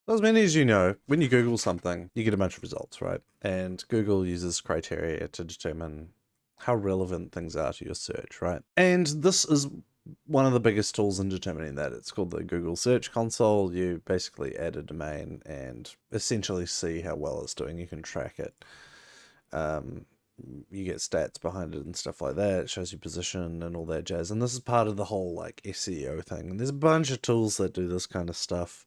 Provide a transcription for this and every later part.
As many as you know, when you Google something, you get a bunch of results, right? And Google uses criteria to determine how relevant things are to your search, right? And this is one of the biggest tools in determining that. It's called the Google Search Console. You basically add a domain and essentially see how well it's doing. You can track it. Um, you get stats behind it and stuff like that. It shows you position and all that jazz. And this is part of the whole like SEO thing. And there's a bunch of tools that do this kind of stuff.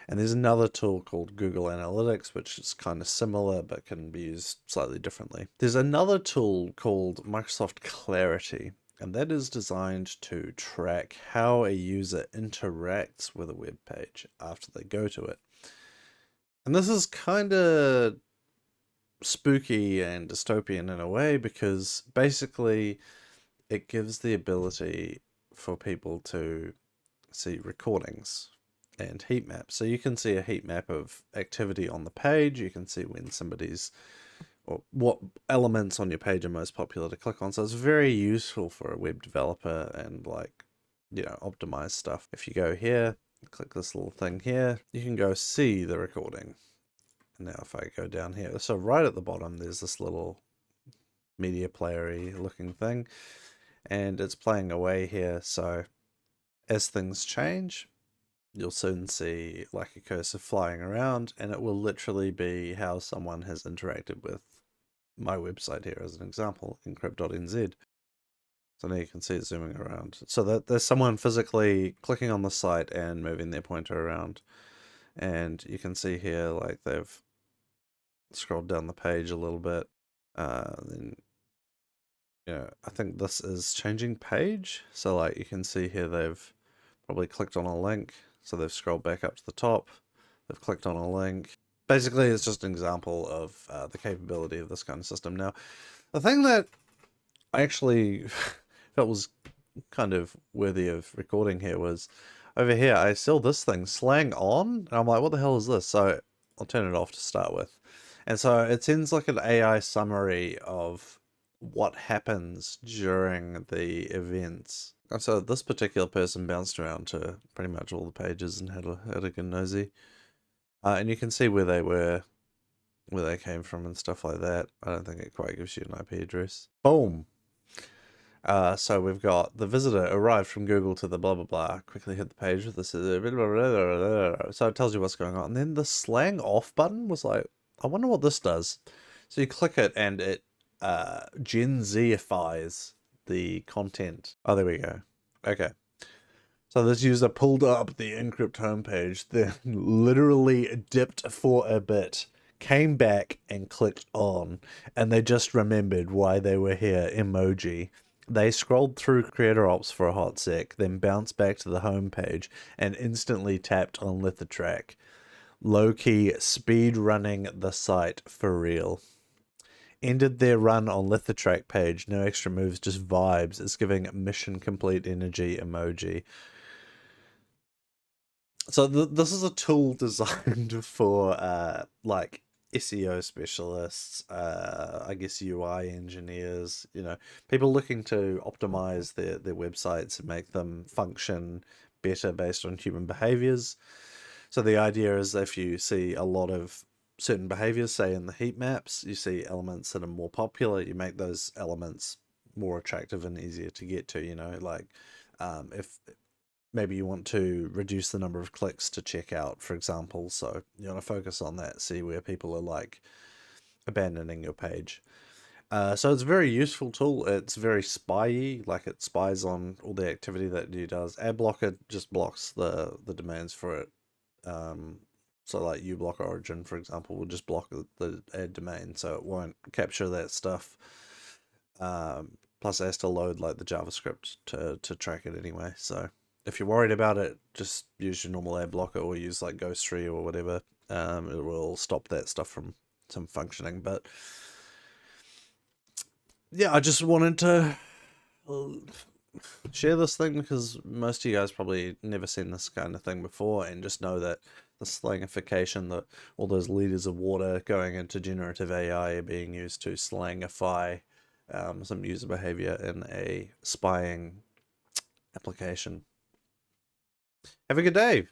And there's another tool called Google Analytics, which is kind of similar but can be used slightly differently. There's another tool called Microsoft Clarity, and that is designed to track how a user interacts with a web page after they go to it. And this is kind of spooky and dystopian in a way because basically it gives the ability for people to see recordings and heat maps. So you can see a heat map of activity on the page. You can see when somebody's, or what elements on your page are most popular to click on. So it's very useful for a web developer and like, optimize stuff. If you go here, click this little thing here, you can go see the recording. And now if I go down here, so right at the bottom, there's this little media player-y looking thing, and it's playing away here. So as things change, you'll soon see like a cursor flying around, and it will literally be how someone has interacted with my website here as an example, encrypt.nz. So now you can see it zooming around. So that there's someone physically clicking on the site and moving their pointer around. And you can see here like they've scrolled down the page a little bit. Then I think this is changing page. So like you can see here they've probably clicked on a link. So they've scrolled back up to the top. They've clicked on a link. Basically, it's just an example of the capability of this kind of system. Now, the thing that I actually felt was kind of worthy of recording here was over here. I saw this thing, slang on, and I'm like, what the hell is this? So I'll turn it off to start with. And so it sends like an AI summary of what happens during the events. And so this particular person bounced around to pretty much all the pages and had a good nosy. And you can see where they were, where they came from and stuff like that. I don't think it quite gives you an IP address. Boom. So we've got the visitor arrived from Google to the blah blah blah. Quickly hit the page with this. So it tells you what's going on. And then the slang off button was like, I wonder what this does. So you click it and it Gen Zifies the content. Oh, there we go. Okay. So this user pulled up the encrypt homepage, then literally dipped for a bit, came back and clicked on, and they just remembered why they were here, emoji. They scrolled through Creator Ops for a hot sec, then bounced back to the homepage and instantly tapped on Lithotrack. Low-key speed running the site for real. Ended their run on Lithotrack page, no extra moves, just vibes. It's giving mission complete energy emoji. So this is a tool designed for like SEO specialists, I guess UI engineers, people looking to optimize their websites and make them function better based on human behaviors. So the idea is if you see a lot of certain behaviors, say in the heat maps, you see elements that are more popular, you make those elements more attractive and easier to get to, like if maybe you want to reduce the number of clicks to check out, for example. So you want to focus on that, see where people are like abandoning your page. So it's a very useful tool. It's very spy-y, like it spies on all the activity that you does. Adblocker just blocks the domains for it. So like uBlock Origin, for example, will just block the ad domain, so it won't capture that stuff. Plus it has to load like the JavaScript to track it anyway. So if you're worried about it, just use your normal ad blocker or use like Ghost3 or whatever. It will stop that stuff from some functioning. But yeah, I just wanted to share this thing because most of you guys probably never seen this kind of thing before, and just know that the slangification, that all those liters of water going into generative AI are being used to slangify some user behavior in a spying application. Have a good day.